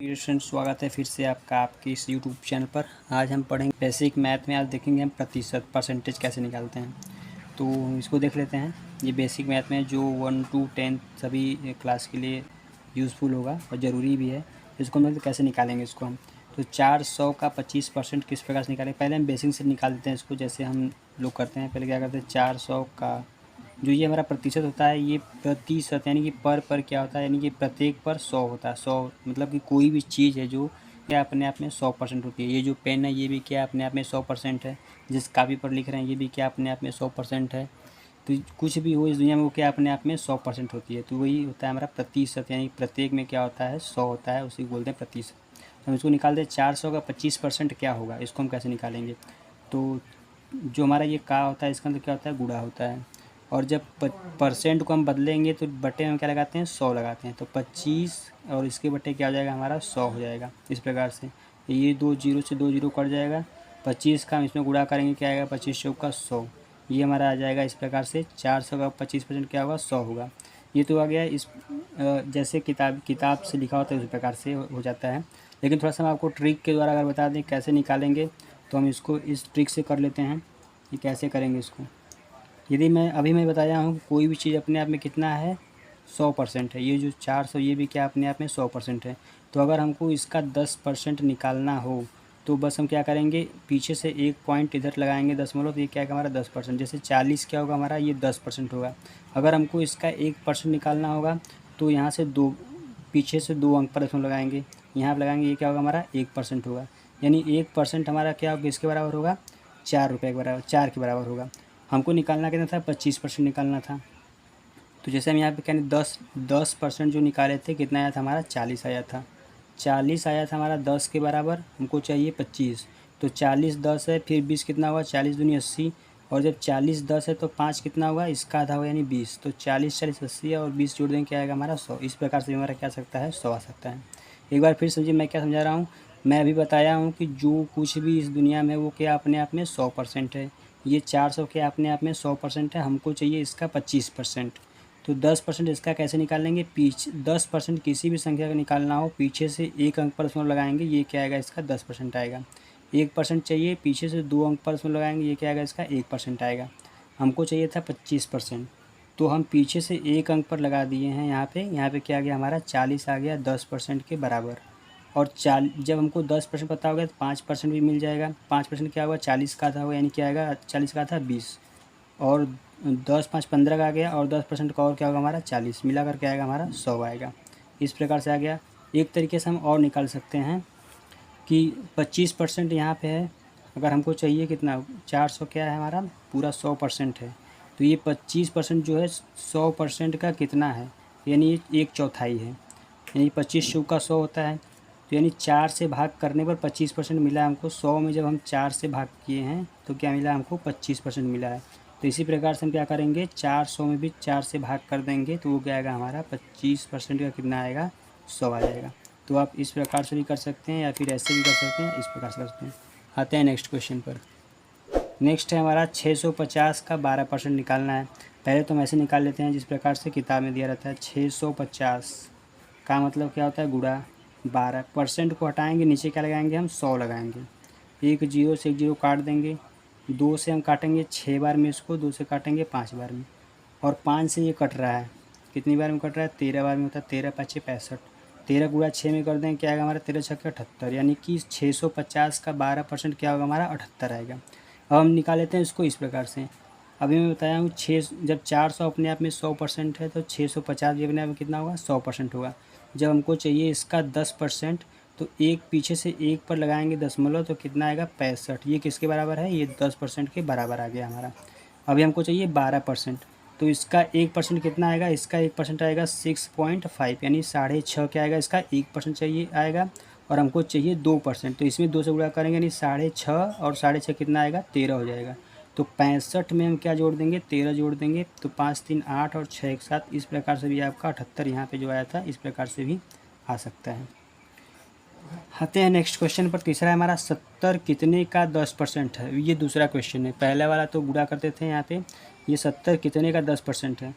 Student स्वागत है फिर से आपका आपके इस यूट्यूब चैनल पर। आज हम पढ़ेंगे बेसिक मैथ में। आज देखेंगे हम प्रतिशत परसेंटेज कैसे निकालते हैं। तो इसको देख लेते हैं। ये बेसिक मैथ में जो 1 to 10 सभी क्लास के लिए यूज़फुल होगा और ज़रूरी भी है। इसको हम कैसे निकालेंगे इसको हम। तो 400 का 25% किस प्रकार से निकालेंगे। पहले हम बेसिक से निकाल देते हैं इसको, जैसे हम लोग करते हैं। पहले क्या करते हैं, 400 का जो ये हमारा प्रतिशत होता है, ये प्रतिशत यानी कि पर क्या होता है, यानी कि प्रत्येक पर 100 होता है। 100 मतलब कि कोई भी चीज़ है जो क्या अपने आप में 100% होती है। ये जो पेन है ये भी क्या अपने आप में 100% है। जिस कापी पर लिख रहे हैं ये भी क्या अपने आप में 100% है। तो कुछ भी हो इस दुनिया में वो क्या अपने आप में 100% होती है। तो वही होता है हमारा प्रतिशत, यानी प्रत्येक में क्या होता है 100 होता है, उसी को बोलते हैं प्रतिशत। तो हम इसको निकालते हैं 400 का 25% क्या होगा, इसको हम कैसे निकालेंगे। तो जो हमारा ये का होता है इसका अंदर क्या होता है, गुणा होता है। और जब परसेंट को हम बदलेंगे तो बटे में क्या लगाते हैं, 100 लगाते हैं। तो 25 और इसके बटे क्या हो जाएगा हमारा 100 हो जाएगा। इस प्रकार से ये 2 जीरो से 2 जीरो कट जाएगा। 25 का हम इसमें गुणा करेंगे क्या आएगा, 25 चौका 100। ये हमारा आ जाएगा इस प्रकार से 400 का 25% क्या होगा, 100 होगा। ये तो आ गया इस जैसे किताब से लिखा होता है उस प्रकार से हो जाता है। लेकिन थोड़ा सा हम आपको ट्रिक के द्वारा अगर बता दें कैसे निकालेंगे, तो हम इसको इस ट्रिक से कर लेते हैं। ये कैसे करेंगे इसको। यदि मैं बताया हूँ कोई भी चीज़ अपने आप में कितना है, 100% है। ये जो 400 ये भी क्या अपने आप में 100% है। तो अगर हमको इसका 10% निकालना हो तो बस हम क्या करेंगे, पीछे से एक पॉइंट इधर लगाएंगे दशमलव, तो ये क्या है हमारा 10%। जैसे 40 क्या होगा हमारा, ये 10% होगा। अगर हमको इसका 1% निकालना होगा तो यहाँ से पीछे से 2 अंक पर दशमलव लगाएंगे, यहाँ पर लगाएंगे, ये क्या होगा हमारा 1% होगा। यानी 1% हमारा क्या होगा, किसके बराबर होगा, 4 रुपये के बराबर, 4 के बराबर होगा। हमको निकालना कितना था, 25% निकालना था। तो जैसे हम यहाँ पे क्या 10% जो निकाले थे, कितना आया था हमारा 40 आया था। 40 आया था हमारा 10 के बराबर, हमको चाहिए 25। तो 40 10 है, फिर 20 कितना हुआ, 40 दूनी 80। और जब 40 10 है तो 5 कितना हुआ, इसका आधा हुआ यानी 20। तो 40 40 80 है और 20 जोड़ देंगे क्या आएगा हमारा 100। इस प्रकार से हमारा क्या आ सकता है, 100 आ सकता है। एक बार फिर समझिए मैं क्या समझा रहा हूँ। मैं अभी बताया हूँ कि जो कुछ भी इस दुनिया में वो क्या अपने आप में 100% है। ये 400 के अपने आप में 100% है, हमको चाहिए इसका 25%। तो 10% इसका कैसे निकालेंगे, पीछे 10% किसी भी संख्या का निकालना हो पीछे से एक अंक पर दशमलव लगाएंगे, ये क्या आएगा इसका 10% आएगा। 1% चाहिए, पीछे से 2 अंक पर दशमलव लगाएंगे, ये क्या आएगा इसका 1% आएगा। हमको चाहिए था 25%, तो हम पीछे से एक अंक पर लगा दिए हैं। यहाँ पे क्या आ गया हमारा 40 आ गया 10% के बराबर। और जब हमको 10% पता होगा तो 5% भी मिल जाएगा। 5% क्या होगा, 40 का आधा होगा, यानी क्या आएगा 40 का आधा 20। और 10 5 15 का आ गया, और 10% का और क्या होगा हमारा 40, मिला कर क्या आएगा हमारा 100 आएगा। इस प्रकार से आ गया। एक तरीके से हम और निकाल सकते हैं कि 25% यहाँ पे है। अगर हमको चाहिए कितना, 400 क्या है हमारा पूरा 100% है। तो ये 25% जो है 100% का कितना है, यानी 1/4 है। यानी 25 चौका 100 होता है। तो यानी 4 से भाग करने पर 25% मिला हमको। 100 में जब हम 4 से भाग किए हैं तो क्या मिला हमको, 25% मिला है। तो इसी प्रकार से हम क्या करेंगे, 400 में भी 4 से भाग कर देंगे तो वो क्या आएगा हमारा 25% का कितना आएगा, 100 आ जाएगा। तो आप इस प्रकार से भी कर सकते हैं या फिर ऐसे भी कर सकते हैं, इस प्रकार से कर सकते हैं। आते हैं नेक्स्ट क्वेश्चन पर। नेक्स्ट है हमारा 650 का 12% निकालना है। पहले तो हम ऐसे निकाल लेते हैं जिस प्रकार से किताब में दिया रहता है। 650 का मतलब क्या होता है, गुणा 12%। को हटाएंगे, नीचे क्या लगाएंगे हम 100 लगाएंगे। एक जीरो से एक जीरो काट देंगे, 2 से हम काटेंगे 6 बार में इसको, 2 से काटेंगे 5 बार में। और 5 से ये कट रहा है, कितनी बार में कट रहा है, 13 बार में होता है। 13 5 65, 13 गुणा 6 में कर देंगे क्या आएगा हमारा 13 छक्के 78। यानी कि 650 का 12% क्या होगा हमारा 78 आएगा। अब हम निकाल लेते हैं इसको इस प्रकार से। अभी मैं बताया हूँ जब 400 अपने आप में 100% है तो 650 भी अपने आप में कितना होगा 100% होगा। जब हमको चाहिए इसका 10%, तो एक पीछे से एक पर लगाएंगे दशमलव, तो कितना आएगा 65। ये किसके बराबर है, ये 10% के बराबर आ गया हमारा। अभी हमको चाहिए 12%, तो इसका 1% कितना आएगा, इसका 1% आएगा 6.5, यानी 6.5 क्या आएगा इसका 1% चाहिए आएगा। और हमको चाहिए 2%, तो इसमें 2 से गुणा करेंगे, यानी 6.5 और 6.5 कितना आएगा 13 हो जाएगा। तो 65 में हम क्या जोड़ देंगे, 13 जोड़ देंगे। तो 5 3 8 और 6 एक साथ, इस प्रकार से भी आपका 78 यहाँ पे जो आया था इस प्रकार से भी आ सकता है। आते हैं नेक्स्ट क्वेश्चन पर। तीसरा है हमारा 70 कितने का 10% है। ये दूसरा क्वेश्चन है। पहले वाला तो गुणा करते थे यहाँ पे, ये 70 कितने का 10% है।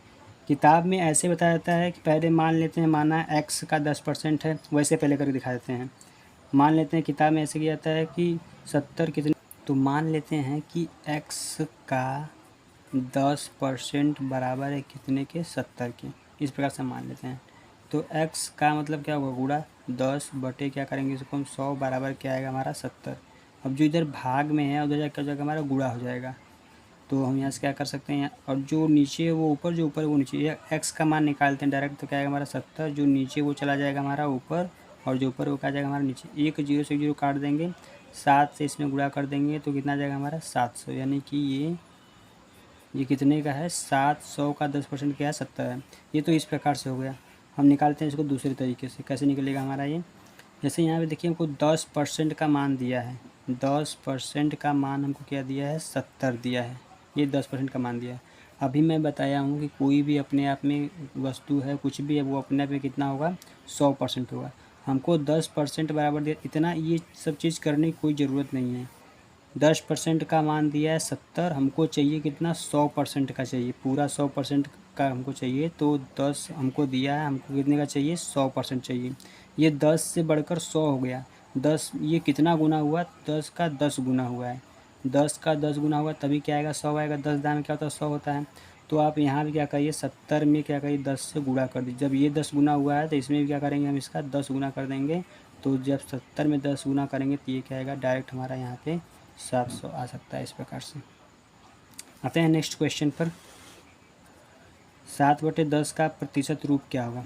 किताब में ऐसे बताया जाता है कि पहले मान लेते हैं माना x का 10% है, वैसे पहले करके दिखा देते हैं। मान लेते हैं किताब में ऐसे किया जाता है कि 70 कितने, तो मान लेते हैं कि x का 10% बराबर है कितने के, 70 के। इस प्रकार से मान लेते हैं। तो x का मतलब क्या होगा, गुणा 10 बटे क्या करेंगे इसको हम 100 बराबर क्या आएगा हमारा 70। अब जो इधर भाग में है उधर क्या हो जाएगा हमारा गुणा हो जाएगा। तो हम यहाँ से क्या कर सकते हैं, और जो नीचे है वो ऊपर, जो ऊपर है वो नीचे। ये x का मान निकालते हैं डायरेक्ट, तो क्या आएगा हमारा 70, जो नीचे वो चला जाएगा हमारा ऊपर, और जो ऊपर वो क्या जाएगा हमारा नीचे। एक जीरो से जीरो काट देंगे, 7 से इसमें गुणा कर देंगे तो कितना जाएगा हमारा 700, यानी कि ये कितने का है, 700 का 10% क्या है, 70 है। ये तो इस प्रकार से हो गया। हम निकालते हैं इसको दूसरे तरीके से, कैसे निकलेगा हमारा ये। जैसे यहाँ पे देखिए हमको 10% का मान दिया है, 10% का मान हमको क्या दिया है, 70 दिया है। ये 10% का मान दिया है। अभी मैं बताया हूँ कि कोई भी अपने आप में वस्तु है, कुछ भी है, वो अपने आप में कितना होगा, 100% होगा। हमको 10% बराबर दिया, इतना ये सब चीज़ करने की कोई ज़रूरत नहीं है। 10% का मान दिया है 70, हमको चाहिए कितना, 100% का चाहिए, पूरा 100% का हमको चाहिए। तो 10 हमको दिया है, हमको कितने का चाहिए, 100% चाहिए। ये 10 से बढ़कर 100 हो गया। 10 ये कितना गुना हुआ, 10 का 10 गुना हुआ है। 10 का 10 गुना हुआ तभी क्या आएगा, 100 आएगा। 10 दाम में क्या होता है, 100 होता है। तो आप यहाँ भी क्या करिए, 70 में क्या करिए, 10 से गुणा कर दीजिए। जब ये 10 गुना हुआ है तो इसमें भी क्या करेंगे, हम इसका 10 गुना कर देंगे। तो जब 70 में 10 गुना करेंगे तो ये क्या आएगा, डायरेक्ट हमारा यहाँ पे 700 आ सकता है। इस प्रकार से आते हैं नेक्स्ट क्वेश्चन पर। 7/10 का प्रतिशत रूप क्या होगा।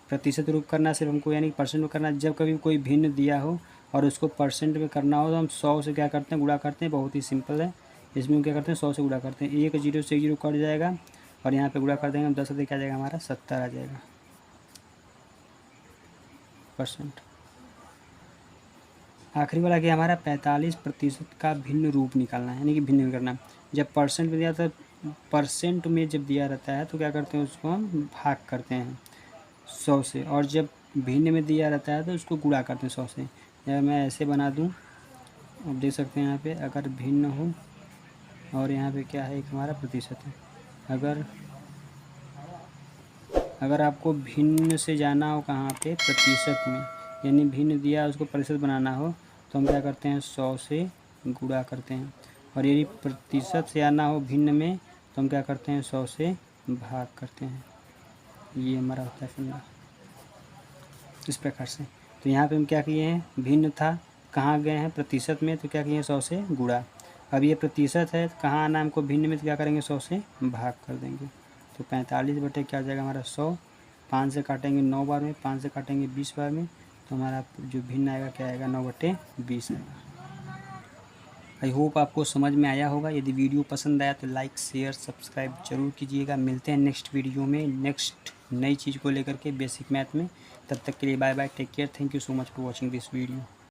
प्रतिशत रूप करना सिर्फ हमको यानी परसेंट में करना। जब कभी कोई भिन्न दिया हो और उसको परसेंट में करना हो तो हम 100 से क्या करते हैं, गुणा करते हैं। बहुत ही सिंपल है। इसमें हम क्या करते हैं, 100 से गुणा करते हैं। एक जीरो से जीरो कट जाएगा और यहाँ पे गुणा कर देंगे हम 10 से, क्या आ जाएगा हमारा 70 आ जाएगा परसेंट। आखिरी वाला क्या हमारा 45% का भिन्न रूप निकालना है, यानी कि भिन्न करना। जब परसेंट में दिया था, परसेंट में जब दिया रहता है तो क्या करते हैं, उसको हम भाग करते हैं 100 से, और जब भिन्न में दिया रहता है तो उसको गुणा करते हैं 100 से। या मैं ऐसे बना दूं, आप देख सकते हैं यहाँ पे, अगर भिन्न हो और यहाँ पे क्या है, एक हमारा प्रतिशत है। अगर आपको भिन्न से जाना हो कहाँ पे, प्रतिशत में, यानी भिन्न दिया उसको प्रतिशत बनाना हो तो हम क्या करते हैं, 100 से गुणा करते हैं। और यदि प्रतिशत से आना हो भिन्न में तो हम क्या करते हैं, 100 से भाग करते हैं। ये हमारा होता है फंडा, इस प्रकार से। तो यहाँ पे हम क्या किए हैं, भिन्न था, कहाँ गए हैं प्रतिशत में, तो क्या किए हैं, 100 से गुणा। अब ये प्रतिशत है, कहाँ आना हमको भिन्न में, तो क्या करेंगे, 100 से भाग कर देंगे। तो 45 बटे क्या हो जाएगा हमारा 100। 5 से काटेंगे 9 बार में, 5 से काटेंगे 20 बार में, तो हमारा जो भिन्न आएगा क्या आएगा, 9/20 आएगा। आई होप आपको समझ में आया होगा। यदि वीडियो पसंद आया तो लाइक शेयर सब्सक्राइब जरूर कीजिएगा। मिलते हैं नेक्स्ट वीडियो में नेक्स्ट नई चीज़ को लेकर के बेसिक मैथ में। तब तक के लिए bye bye, take care, thank you so much for watching this video.